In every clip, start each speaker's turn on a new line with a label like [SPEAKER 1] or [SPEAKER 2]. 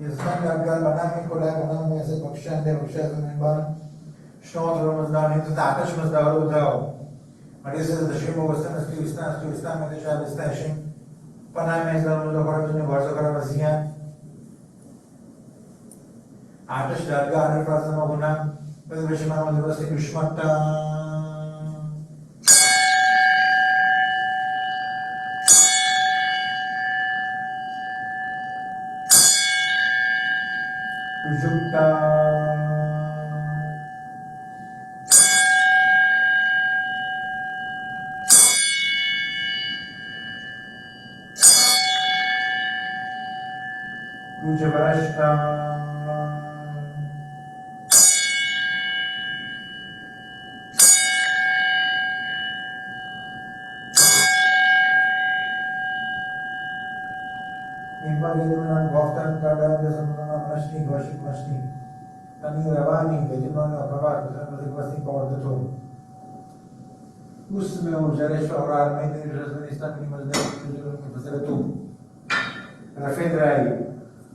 [SPEAKER 1] Yasman Banami Kola Banami as a Bakshan, the Bakshas and Ban, Snow was down into the Atash was down without. But this is the Shimo was to Istan, and the Shab is stashing. Panama is down with the Horton of Varzakara, Atash Darga, 100% of Gunam, with the Vishman was the Vishmata. उसमें वो जरेश और army ने रजनीस्तान की मजदूर फसल तो रफेद्राई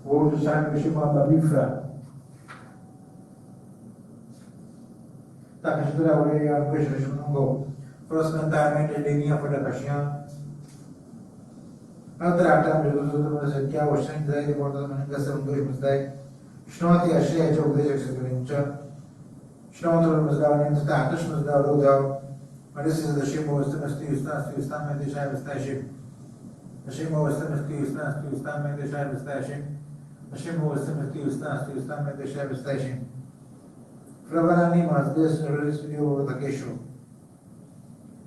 [SPEAKER 1] वो शान विशुमा बबीफ्रा ताकि वो ये आपको शरीरों prosperitamente linea per la passion. Altra alta preludio se chiamo scendere di porta non che se un due musdai. Shnoti a shea ciò che si comincia. Shnotro musdai in sta, tush musdai rodao. Ma this is the shimo was to sta me de shai stashim. The shimo was to sta me de shai stashim. The shimo was to sta me de shai stashim. Flavanani mas this release video the kesho.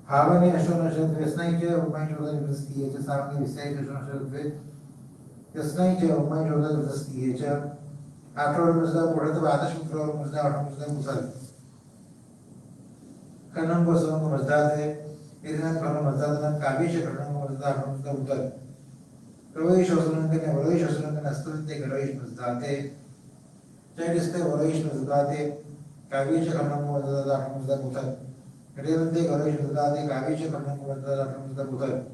[SPEAKER 1] Havani ashona shad vesnaike umay joda vestiye cha samne visay ashona shad ve vesnaike umay joda vestiye cha after musda purata badash mutro musda after musda musal kanam ko song musda de irna kanam musda na kabish kanam musda after musda musal roish osunan ke astul te roish musda te chaydiste roish musda te kabish kanam musda after musda musal Redante Ganesh Dade Kavish Kanan Mudra from the Buddha.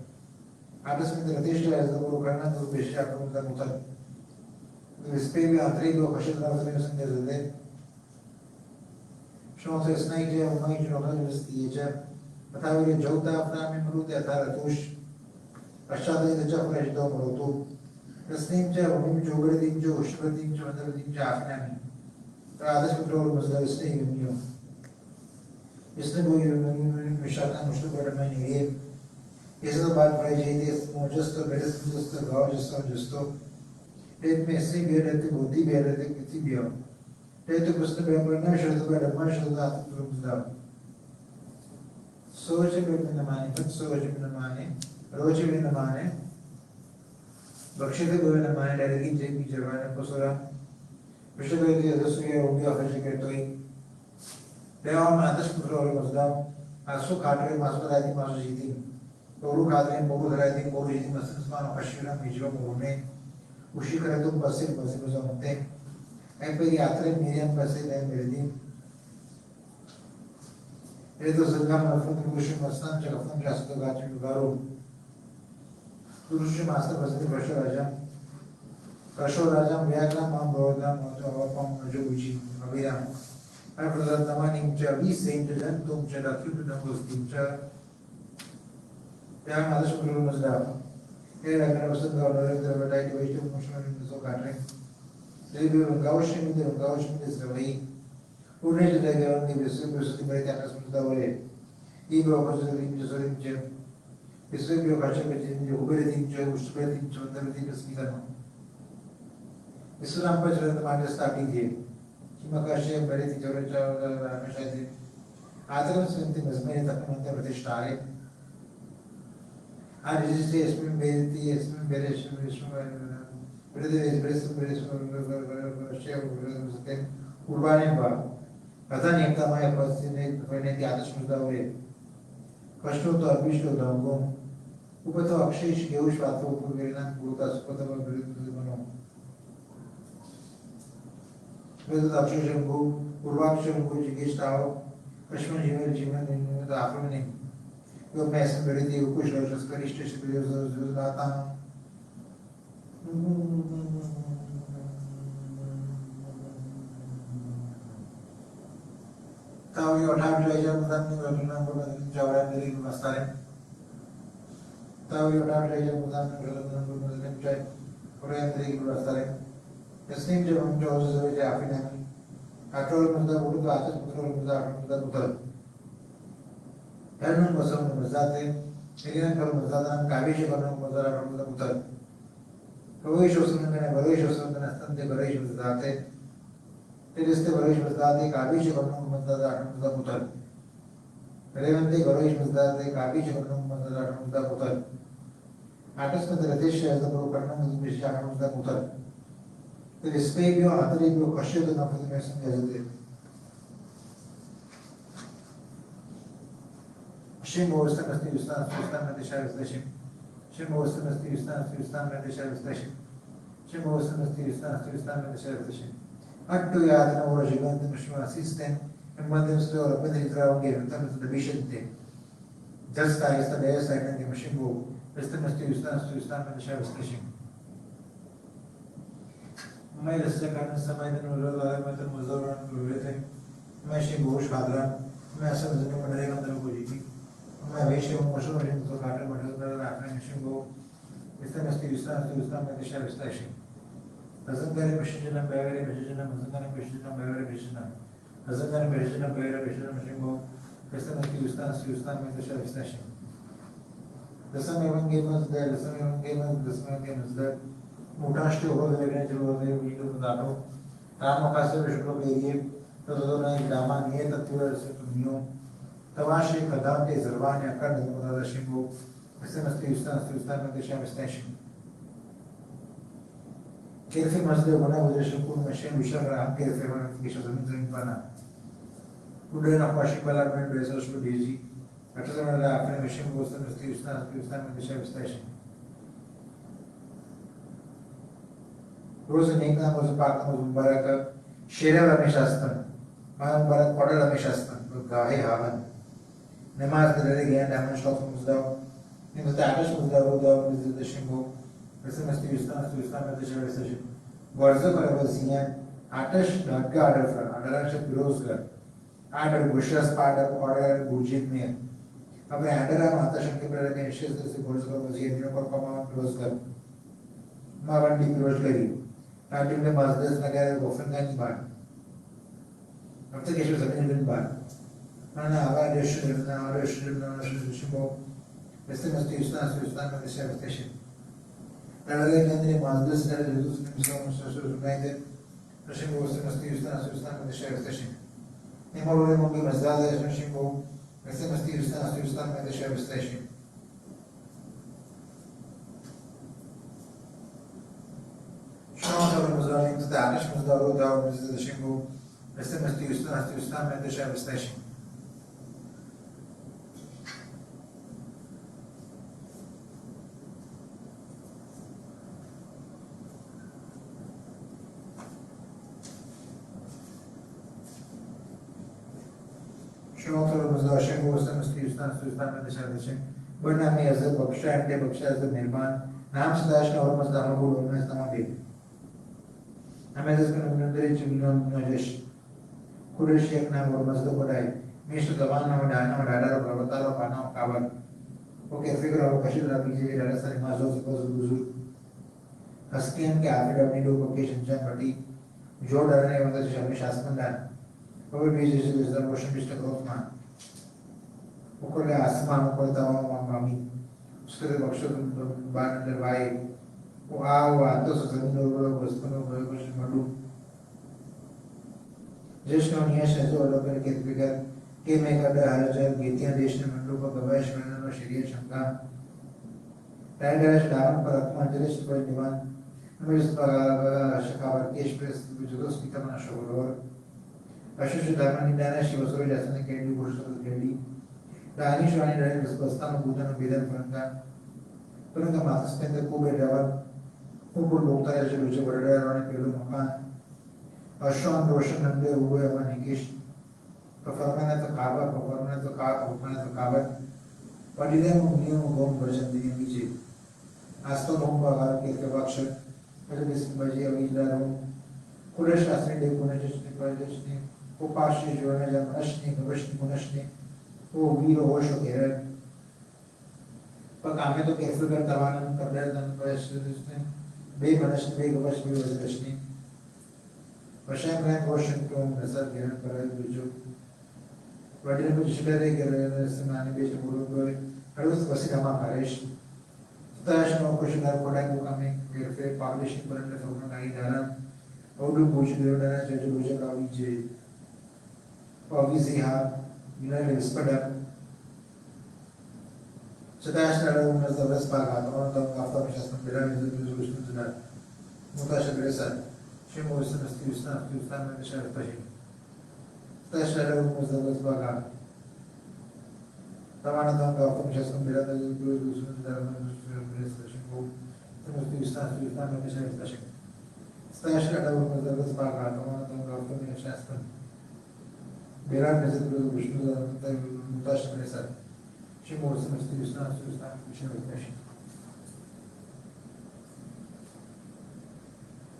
[SPEAKER 1] Understand the Ratisha as the Guru Karna to Bisha from the Buddha. The Spain are three go Pashan of the News and the day. Shows a snake of Major of the Asia, but I will Jota from him root at Taratush. Ashada in the Japanese Domotu. The same chair of him Jogadin Joe, Shredding Jonathan Jafnami. The others control was the staying in you. इसने वो विशाखा मुश्किल बड़ा मैंने ये इस तो बात पढ़ाई जाती है मुझस्तो बेरस मुझस्तो गाँव जिस्तो डेट में इसी भी रहते बुद्धि भी रहते किसी भी हो डेट तो कुछ तो बेमरना शर्त बड़ा मन शर्त आते तो मुझदा सोच भी न माने खुद सोच भी न माने रोज भी न माने बख्शित भी न माने डायरेक्ट जेब की जवान पोसरा विशेष रूप से दसवीं होगी ऑफिस के तो ही Devam atas kontrol musdam asu khatre masu radi masu jiti toru khatre moru radi moru jiti masman ashira mijro morne ushi kare tum pasil zamte emperi atre miriam pasil e merdi edo zangam afun ushi mastan chakafun jasto gachi garu ushi master pasil kasho rajam vyagam mam brodam avapam ajuji abhiram After the morning, we sent them to Jada to the Muslim church. Young others who was down. Here I was the dollar, the variety of Western Muslim in the Sokatri. They were gauching this way. Who raised the girl in the super by the Anas Mustaway. Ego was the Jerusalem gem. The Sibio Kachin, the Uberin Joe, spreading to the Ridiculous Milano. The Sulam Pacha and the Mother starting here. Makashe Bereti Georgia Mashadi. Other something was made up on the British Tari. I registered Esmin Bereti, Esmin Beresh, Urbanimba. Kazan Yakamaya Pasinate when the others was the way. Kashto to Abisho Dangum. Upato Akshish Geush Pato Purinan Buddha Spotava Bereti. With the Akshan Book, Urvakshan Book, Gistao, Kashman Jiman in the afternoon. Your mass and very deep push was very station videos of Zatan. Tawi अठाव जायच्या मुदांनी घटना बोलून जावरा तरी नसतारे तावी अठाव जायच्या मुदांनी घटना बोलून जाय Korean तरी नसतारे तस्नीम जे हम जो जो जे आपने कंट्रोल मुद्दा बोलू तो आते कंट्रोल मुद्दा उतर हर मन बसम मजाते एलियन कर मजादान काबीज करने मुद्दा उतर रोई शोषण में बड़े शोषण में नस्तंते बड़े शोषाते तेरिस्ते बड़े शोषाते काबीज करने मुद्दा उतर रेवंते बड़े शोषाते काबीज करने मुद्दा उतर आटस में रतेश ऐसा करो करने मुद्दा उतर तेरिस्ते भी और आतरी भी कश्य तो ना पता मैं समझ जाते Shim was the most used to share station. Shim was the most used to share station. Shim was the most used to share station. At two yards an hour, she went to the assistant and one them store up with the ground game in terms of the vision thing. Just as the day side and the machine go, was the most used to share station. My second Samadan Muzor and everything. My ship bush hadran, my son is no matter on the Bujiki. मैं वेश को मशहूर है तो काटे बड़े आपने mission को इस तरह से में दिशा विश्लेषण हज़ार मिशन बैगरे मिशन हज़ार मिशन हज़ार मिशन बैगरे मिशन मिशन को इस तरह में दिशा विश्लेषण दसम एवं गेमस दर मोटास्ट हो गए जो होते हैं वीडियो बताओ राम का से विश्व के लिए तो दोनों एक ड्रामा नहीं है तत्व से दुनिया Tawashi Kadam is Ravania Kardin of the Shimbo, the Semester Ustan of the Sham Station. Kelfi must be one of the Shukun machine, which are a favorite of the Midland Pana. Udena Pashipala went to Resource to Daisy, at the after machine was the Ustan of the Sham Station. Rose Nina was a partner of Baraka, Shera Mishastan, Mayam Barak Kodala Mishastan, Gahi Havan. Namaz the again, Diamond Shop was down. In the Tavish was down, the Shimbo, the semester used to the share session. Gorza was here, Atash, not guard for Adaraship Rosgar. Under Bush's part of order, Bujit Mir. Upon Adara Matash and Kibra against the Gorza was here, New Command Rosgar. Mavandi Rosgari. Until the Mazdas Nagar often than bar. After the issues of Indian bar. Ana avare shimo este must use na the share station. Nalale nandri Mazdas na reduce so guide the shimo was must use na the share station. Nimolo mo mazada shimo este must use na the share station. Shama mazada into the Anish Mazda down is the shimo este must use na the share station. Shimo was the most used to the share but Nami as a Baksha and Baksha as the Nirman, Namslash or was the Habu as the Mabi. Amazon Nundrich Najesh Kurishik Nam or was the Bodai, Mr. the one of Dana or Dada or Bavatala Pana Kavan. Okay, figure out Kashira Vijay Dada and Mazos was Buzu. Haskian Cafe of Nido Vocation Jamati, Jordan was the Shamish Asmandan. Over is the motion Mr. Grothman. Okole Asman Kota Mami, Skud of Ban and the Vai, Wow, those of the Novo was Madu. Just on yes, as all of the get bigger, came make up the Halajan, Gitian Nation and Lupa Gavesh, and Sharia Shanka. Tiger down for a quantity for Divan, Miss Shakawa Kish Press, which was become a show. Ashish Dharmani Dana, she was already as a candy bush of the candy. The Anish Rani was Bastam Buddha and Vidan Franka. Puranga Master spent the Kuba Devan, who could look at the which were on a Pilu Makan. Ashon Roshan and the Uwe Manikish. Performing at the Kaba, performing at the car, open at the Kaba. But he then knew home version the immediate. Aston Homba, Kilkabaksha, Baji of Ida, Kuresh Asri, Kunesh, Upashi Joanna Manashni, Gavashni Manashni, O Viro Osho Gerard. पर कामे तो कैसे कर तवाना कर रहे हैं इसने बे मनश्नी बे गवश्नी वजरश्नी वशाम रैन रोशन को नजर गिरन पर है जो वडील में जिले के रहे समाने बेच मुरुग को हरुस वसीनामा हरेश ताशनो कुशनर कोडाई को कामे फिर पब्लिशिंग पर ने सोना नहीं डाला और पूछ दे डाला जो मुझे कावी जे ऑब्वियसली हां बिना रिस्पडर International University of Parga, one of the after Milan is the resolution to that. Mutasha Gresa, she was in the Stustan, and the Sheriff Pashim. International University of Parga. The one of the after Milan is the resolution to that. Stustan, and the Sheriff Pashim. International University of Parga, the one of the after Milan is the resolution to that. Mutasha Gresa. She was in the Stustan, Sheriff Pashim.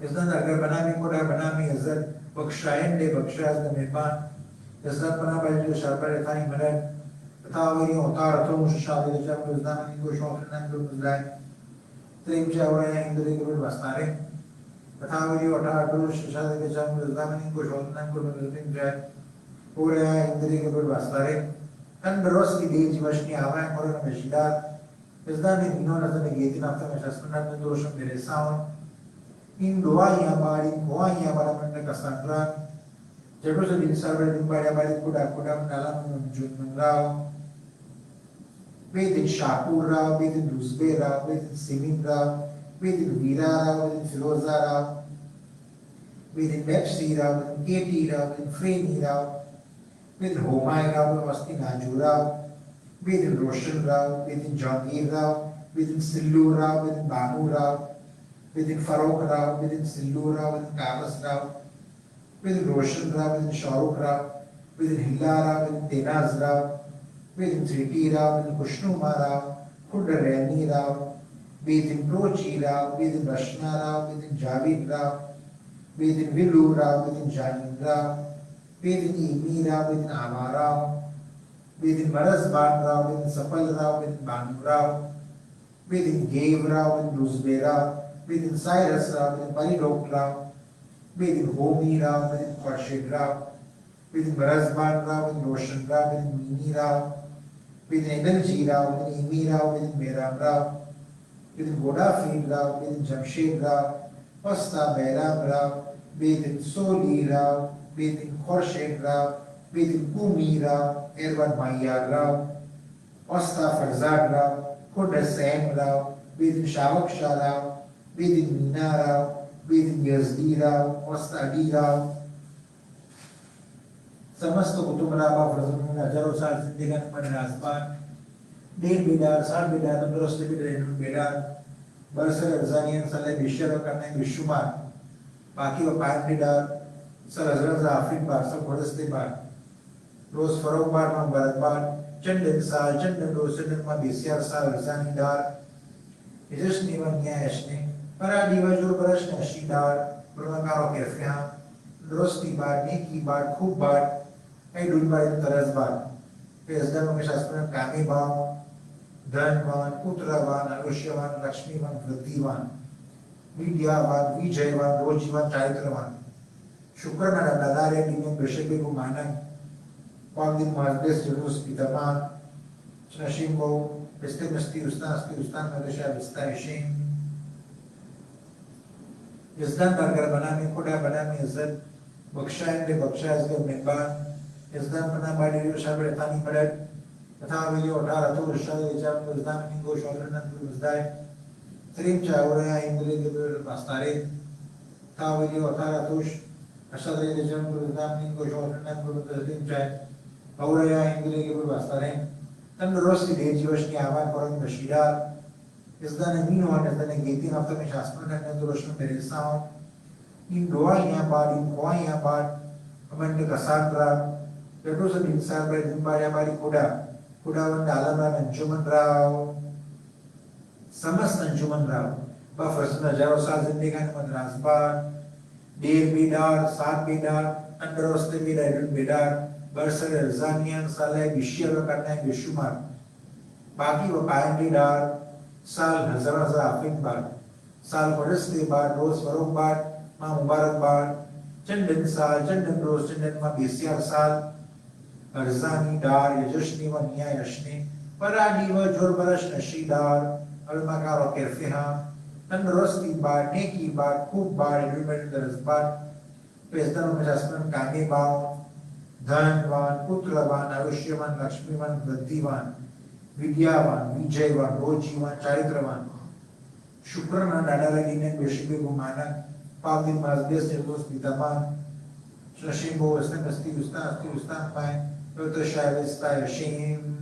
[SPEAKER 1] इज़्ज़त अगर बनामी कोड़ा बनामी इज़्ज़त बख्शायन दे बख्शास दे मेहमान इज़्ज़त बना by जो शाबार थानी मरे बताओ ये उतार तो मुझे शादी के जब इज़्ज़त में को शौक न को मुझलाए त्रिम चावड़ा या इंद्री को बस्तारे बताओ ये उतार तो शादी के जब इज़्ज़त में को शौक न को मुझलाए पूरे या इंद्री को बस्तारे तन बरोस की देज वशनी आवाज़ कोड़ा मशीदार इज़्ज़त में इन्होंने नज़र गेती नाफ्ता में शस्त्रनाथ में दोषों मेरे सावन in doa yang bari kasandran jadu se din sarve din bari kuda mendalam menunjuk mengrau bedin syapur rau bedin dusbe rau bedin simin rau bedin vira rau bedin filoza rau bedin bepsi rau bedin keti rau bedin freni rau bedin homai rau bedin wasti naju rau bedin roshan rau bedin jangir rau bedin sillu rau bedin banu rau within Farouk Rao, within Sillu Rao, within Karas Rao, within Roshan Rao, within Shahrukh Rao, within Hilla Rao, within Tenaz Rao, within Triti Rao, within Kushnuma Rao, Kudarani Rao, within Prochi Rao, within Rashna Rao, within Javid Rao, within Vilu Rao, within Janin Rao, within Imi Rao, within Ama Rao, within Marazban Rao, within Sapal Rao, within Banu Rao, within Gave Rao, within Dusbe Rao, within Cyrus Rao, within Paridok Rao, within Homi Rao, within Khurshid Rao, within Marazban Rao, within Roshan Rao, within Mini Rao, within Energy Rao, within Imi Rao, within Meram Rao, within Vodafone Rao, within Jamshed Rao, Pasta Bairam Rao, within Soli Rao, within Khurshid Rao, within Kumi Rao, Erwan Mayyar Rao, Pasta Farzad Rao, Khuda Sam Rao, within Shavak Shah Rao, within Meena Rao, within Yazdi Rao, Ostadi Rao. समस्त कुतुब राबा फरज़ुन हजारों साल जिंदगान पर नाज़बान देर बिदार साल बिदार तंदुरुस्त बिदार बिदार बरसर अज़ानियन सल्ले बिशर करने बिशुमार बाकी व पायन बिदार सर हज़रत ज़ाफ़िर बार सब वरस्ते बार रोज़ फरोग बार में बरद बार चंदन साल चंदन रोज़न में बिस्यार साल अज़ानी दार इजश निवन न्यायशने परा दीवाजोर बरश नशीदार बरमाकारों के फ़ियां दुरुस्ती बार नेकी बार खूब बार कई दूर बार तरस बार पेज़दार में शास्त्रों में कामी बार धनवान पुत्रवान आयुष्यवान लक्ष्मीवान वृद्धिवान विद्यावान विजयवान रोजीवान चारित्रवान शुक्र न नदारे दिनों बेशके को मानन पांडित मार्गदर्श जुलूस पितामान चनशिंगो बेस्ते उस्तान में देशा विस्तारिशें इज़्ज़त बरकर बनाने खुदा बनाने इज़्ज़त बख्शायन दे बख्शायस के मेहमान इज़्ज़त बना बाड़ी जो शाबिर थानी मरद तथा वे उठा रतु शायद जब इज़्ज़त में को शौकन न इज़्ज़त त्रिम चावड़ा इंद्री के बस्तारे था वे उठा रतु अशदरे के जब इज़्ज़त में को शौकन न त्रिम चाय और या इंद्री के बस्तारे तंदुरुस्ती दे जीवश की आवाज़ करण बशीदार इज़्ज़त ने मीन वाले इज़्ज़त ने गेती नाफ्ता में शास्त्रों ने दुरुस्त मेरे साथ इन doanya bari koanya bar amanda kasandra jadu se insan ber bari kuda wanda alamra anjuman rao समस्त अंजुमन राव बफरसना जारो साल जिंदगान मद्रास बार देर बेदार सात बेदार Androste Milaidun Bidar, Bursar Zanian Saleh, Bishia Karna, Bishumar, Baki Wapayandi Dar, Sal Hazaraza Afin Bar, Sal Foresti Bar, Rose Varuk Bar, Ma Mubarak Bar, Chandan Sal, Chandan Rose, Chandan Ma Bisiar Sal, Arzani Dar, Yajashni wa Nia Yashni, Paradi wa Jorbarash Nashi Dar, Almakar Kerfiha, Tandrosti Bar, Neki Bar, Kub Bar, Everybody there is Bar, Pestan of Jasmine, Kani Bao, Dhanvan, Putravan, Arushyavan, Lakshmivan, Gandhivan, Vidyavan, Vijayvan, Rojivan, Charitravan, Shukran and Adalagin, Veshibi Gumana, Pavin Mazdes, Nebos, Pitaman, Shashimbo, Asti Ustan, Pine, Dr. Shavis, Tayashim.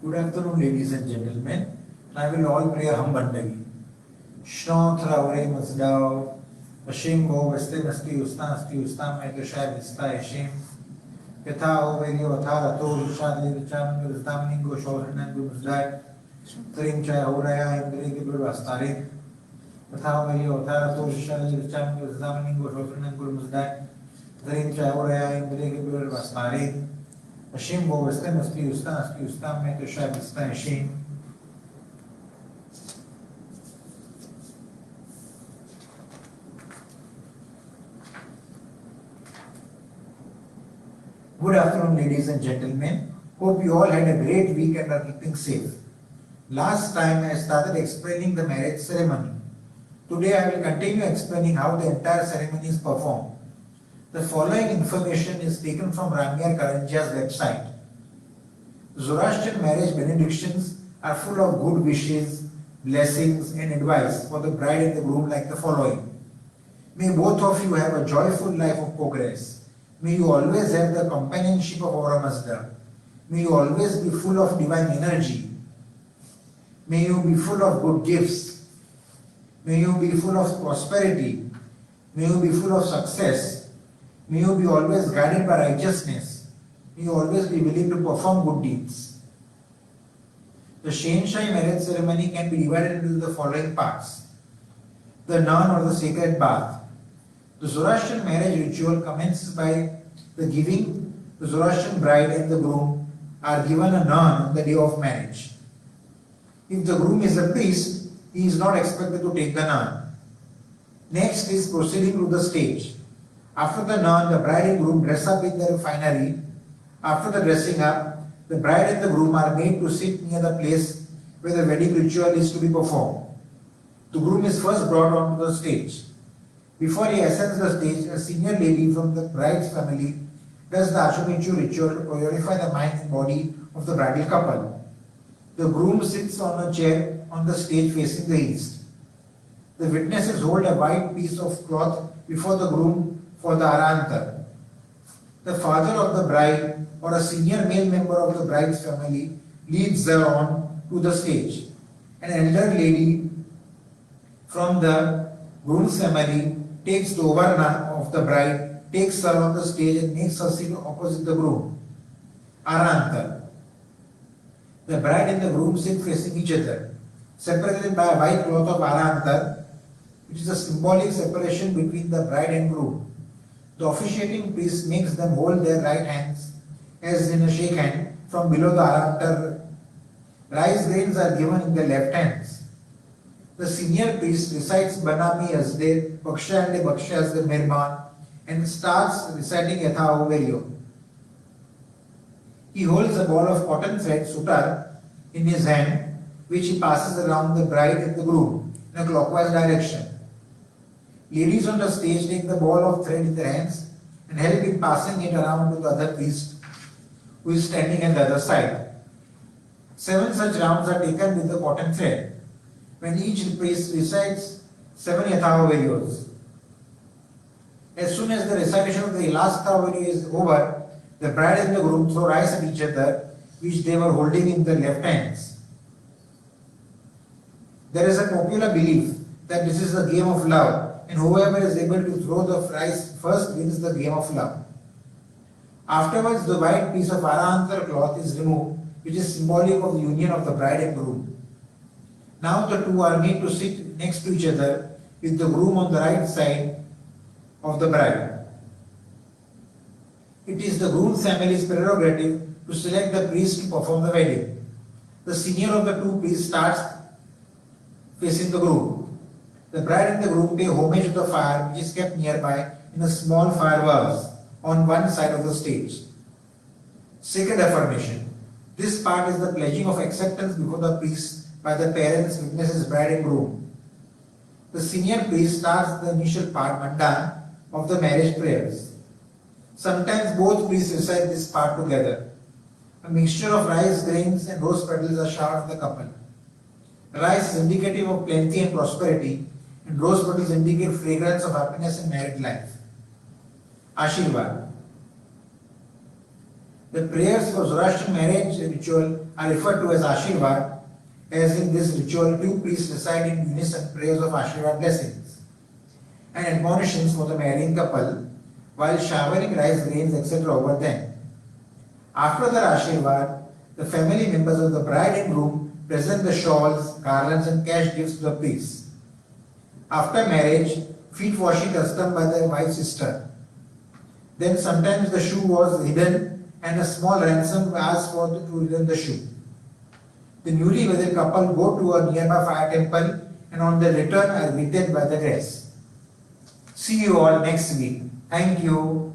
[SPEAKER 1] Good afternoon, ladies and gentlemen. I will all pray a hum bandagi. Shno Thravre Mazdao, Ashim Bo, Veste Nasti Ustam, Ekashai Vista Ashim, Yatha Overio, Athara To, Shadi, Richam, Yustamningo, Shoran, Gumzdai, Trim Chai Horaya, Indri Gibur Vastari, Yatha Overio, Athara To, Shadi, Richam, Yustamningo, Shoran, Gumzdai, Trim Chai Horaya, Indri Gibur Vastari, Ashim Bo, Veste Nasti Ustam, Ekashai Vista Ashim. Good afternoon, ladies and gentlemen. Hope you all had a great week and are keeping safe. Last time I started explaining the marriage ceremony. Today I will continue explaining how the entire ceremony is performed. The following information is taken from Ramyar Karanjia's website. Zoroastrian marriage benedictions are full of good wishes, blessings and advice for the bride and the groom like the following. May both of you have a joyful life of progress. May you always have the companionship of Aura Mazda. May you always be full of divine energy. May you be full of good gifts. May you be full of prosperity. May you be full of success. May you be always guided by righteousness. May you always be willing to perform good deeds. The Shenshai marriage ceremony can be divided into the following parts. The nun or the sacred bath. The Zoroastrian marriage ritual commences by the giving. The Zoroastrian bride and the groom are given a nun on the day of marriage. If the groom is a priest, he is not expected to take the nun. Next is proceeding to the stage. After the nun, the bride and groom dress up in their finery. After the dressing up, the bride and the groom are made to sit near the place where the wedding ritual is to be performed. The groom is first brought onto the stage. Before he ascends the stage, a senior lady from the bride's family does the Ashomechu ritual to purify the mind and body of the bridal couple. The groom sits on a chair on the stage facing the east. The witnesses hold a white piece of cloth before the groom for the Arantar. The father of the bride or a senior male member of the bride's family leads her on to the stage. An elder lady from the groom's family takes the Ovarna of the bride, takes her on the stage and makes her sit opposite the groom. Arantar. The bride and the groom sit facing each other, separated by a white cloth of Arantar, which is a symbolic separation between the bride and groom. The officiating priest makes them hold their right hands as in a shake hand from below the Arantar. Rice grains are given in their left hands. The senior priest recites Banami Asde, Baksha and Baksha as the Mirman and starts reciting Yatha Overio. He holds a ball of cotton thread, sutar, in his hand, which he passes around the bride and the groom in a clockwise direction. Ladies on the stage take the ball of thread in their hands and help in passing it around to the other priest who is standing on the other side. 7 such rounds are taken with the cotton thread, when each priest recites 7 Yatha Overios. As soon as the recitation of the last Yatha Overio is over, The bride and the groom throw rice at each other, which they were holding in their left hands. There is a popular belief that this is a game of love, and whoever is able to throw the rice first wins the game of love. Afterwards, the white piece of Arahantar cloth is removed, which is symbolic of the union of the bride and groom. Now the two are made to sit next to each other, with the groom on the right side of the bride. It is the groom's family's prerogative to select the priest to perform the wedding. The senior of the two priests starts facing the groom. The bride and the groom pay homage to the fire, which is kept nearby in a small fire vase on one side of the stage. Sacred affirmation. This part is the pledging of acceptance before the priest by the parents, witnesses, bride and groom. The senior priest starts the initial part, Mandan, of the marriage prayers. Sometimes both priests recite this part together. A mixture of rice grains and rose petals are showered on the couple. Rice is indicative of plenty and prosperity, and rose petals indicate fragrance of happiness in married life. Ashirvad. The prayers for Zoroastrian marriage ritual are referred to as Ashirvad, as in this ritual two priests recite in unison prayers of Ashirvad blessings and admonitions for the marrying couple while showering rice grains etc. over them. After the Ashirvad, the family members of the bride and groom present the shawls, garlands and cash gifts to the priest. After marriage, feet washing custom by the wife's sister. Then sometimes the shoe was hidden and a small ransom asked for to return the shoe. The newly wedded couple go to a nearby fire temple and on their return are greeted by the guests. See you all next week. Thank you.